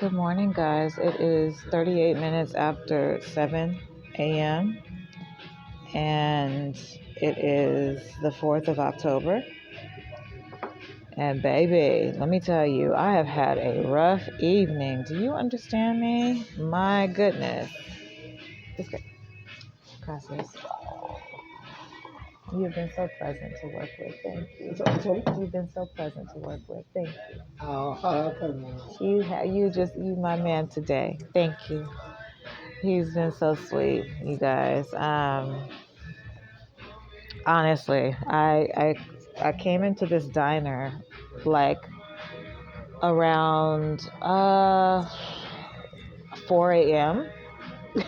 Good morning, guys. It is 38 minutes after 7 a.m. and it is the 4th of October. And baby, let me tell you, I have had a rough evening. Do you understand me? My goodness. It's great. Gracias. You've been so pleasant to work with. Thank you. Sorry? You've been so pleasant to work with. Thank you. Okay. You my man today. Thank you. He's been so sweet, you guys. Honestly, I came into this diner like around 4 a.m.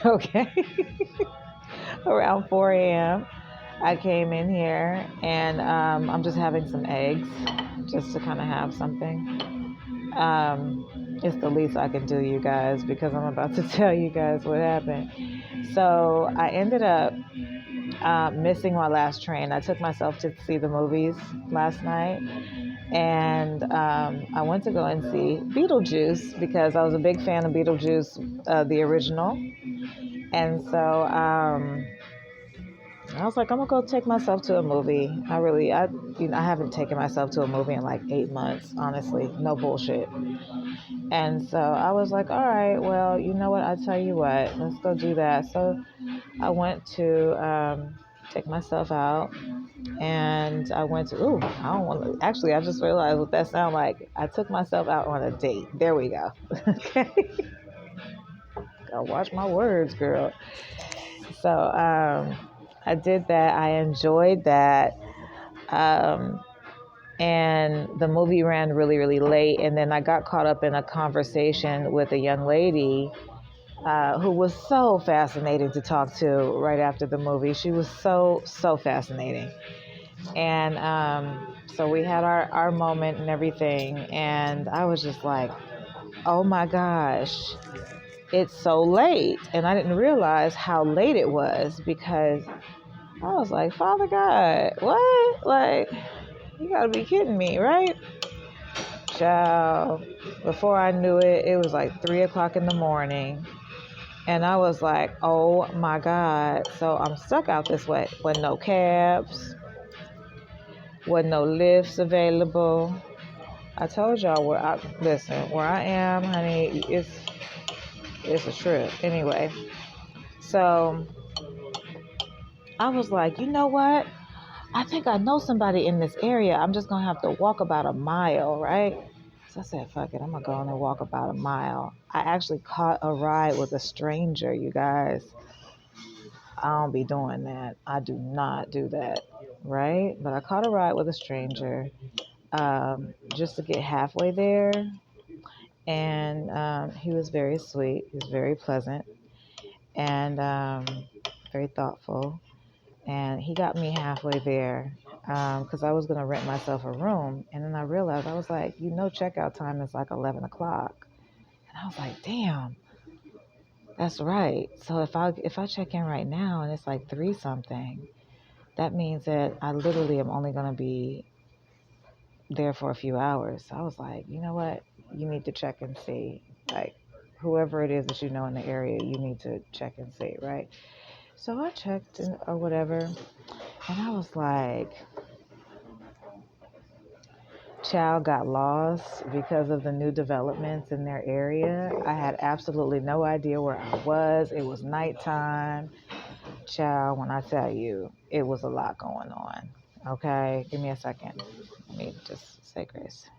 Okay, around 4 a.m. I came in here and I'm just having some eggs just to kind of have something. It's the least I can do, you guys, because I'm about to tell you guys what happened. So I ended up missing my last train. I took myself to see the movies last night, and I went to go and see Beetlejuice because I was a big fan of Beetlejuice, the original. And so I was like, I'm gonna go take myself to a movie. I haven't taken myself to a movie in like 8 months, honestly, no bullshit. And so I was like, all right, well, you know what? I tell you what, let's go do that. So I went to take myself out, and I went to. Ooh, I don't want to. Actually, I just realized what that sounded like. I took myself out on a date. There we go. Okay, gotta watch my words, girl. So I did that. I enjoyed that. Um, and the movie ran really, really late. And then I got caught up in a conversation with a young lady who was so fascinating to talk to right after the movie. She was so fascinating. And so we had our moment and everything. And I was just like, oh my gosh, it's so late. And I didn't realize how late it was because I was like, Father God, what? Like, you gotta be kidding me, right? Child, before I knew it, it was like 3 o'clock in the morning. And I was like, oh my God. So I'm stuck out this way with no cabs, with no lifts available. I told y'all where I am, honey, it's a trip. Anyway, so I was like, you know what? I think I know somebody in this area. I'm just gonna have to walk about a mile, right? So I said, fuck it, I'm gonna go and walk about a mile. I actually caught a ride with a stranger, you guys. I don't be doing that. I do not do that, right? But I caught a ride with a stranger just to get halfway there. And he was very sweet. He was very pleasant and very thoughtful. And he got me halfway there because I was going to rent myself a room. And then I realized, I was like, checkout time is like 11 o'clock. And I was like, damn, that's right. So if I check in right now and it's like 3 something, that means that I literally am only going to be there for a few hours. So I was like, you know what? You need to check and see. Like, whoever it is that you know in the area, you need to check and see, right? So I checked or whatever. And I was like, child got lost because of the new developments in their area. I had absolutely no idea where I was. It was nighttime. Child, when I tell you, it was a lot going on. Okay, give me a second. Let me just say grace.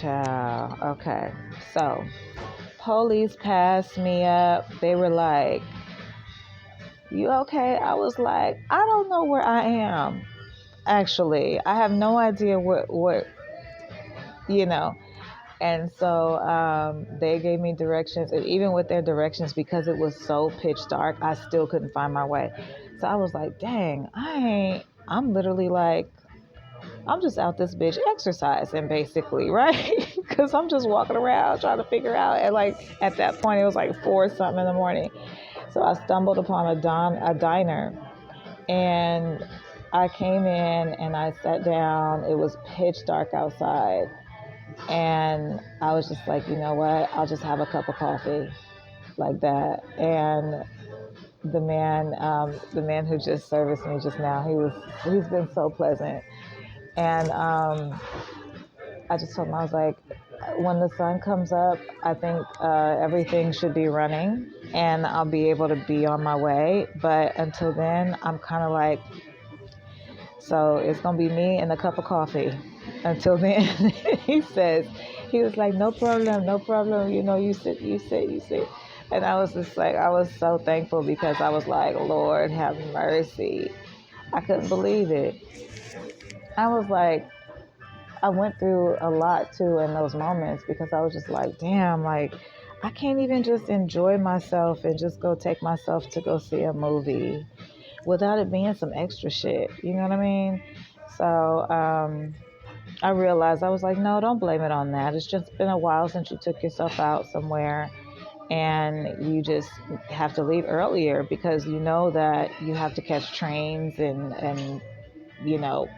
Child, okay. So, police passed me up. They were like, you okay? I was like, I don't know where I am. Actually, I have no idea what you know. And so they gave me directions, and even with their directions, because it was so pitch dark, I still couldn't find my way. So I was like, dang, I'm literally like, I'm just out this bitch exercising basically, right? Because I'm just walking around trying to figure out. And like at that point, it was like 4 something in the morning. So I stumbled upon a diner, and I came in and I sat down. It was pitch dark outside. And I was just like, you know what? I'll just have a cup of coffee like that. And the man who just serviced me just now, he's been so pleasant. And I just told him, I was like, when the sun comes up, I think everything should be running and I'll be able to be on my way. But until then, I'm kind of like, so it's going to be me and a cup of coffee. Until then, he was like, no problem, no problem. You know, you sit, you sit, you sit. And I was just like, I was so thankful because I was like, Lord, have mercy. I couldn't believe it. I was like, I went through a lot too in those moments because I was just like, damn, like I can't even just enjoy myself and just go take myself to go see a movie without it being some extra shit. You know what I mean? So I realized I was like, no, don't blame it on that. It's just been a while since you took yourself out somewhere and you just have to leave earlier because you know that you have to catch trains and you know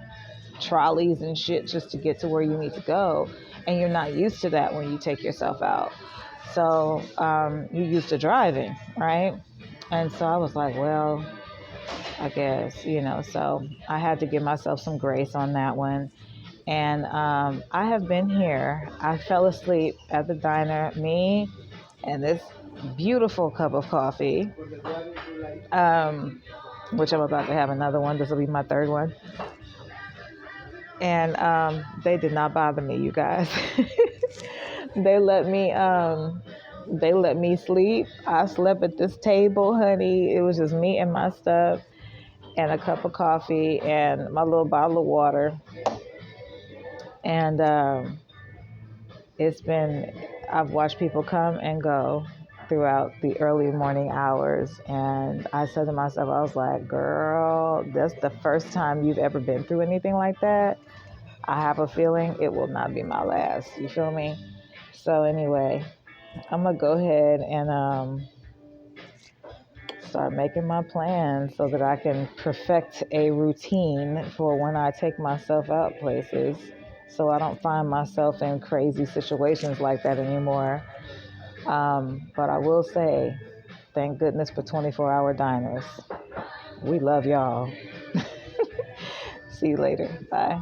trolleys and shit just to get to where you need to go, and you're not used to that when you take yourself out. So you're used to driving, right? And so I was like, well, I guess, you know, so I had to give myself some grace on that one. And I have been here. I fell asleep at the diner, me and this beautiful cup of coffee, um, which I'm about to have another one. This will be my third one. And they did not bother me, you guys. they let me they let me sleep. I slept at this table, honey. It was just me and my stuff and a cup of coffee and my little bottle of water. And it's been, I've watched people come and go throughout the early morning hours. And I said to myself, I was like, girl, that's the first time you've ever been through anything like that. I have a feeling it will not be my last. You feel me? So anyway, I'm gonna go ahead and start making my plans so that I can perfect a routine for when I take myself out places, so I don't find myself in crazy situations like that anymore. But I will say, thank goodness for 24-hour diners. We love y'all. See you later. Bye.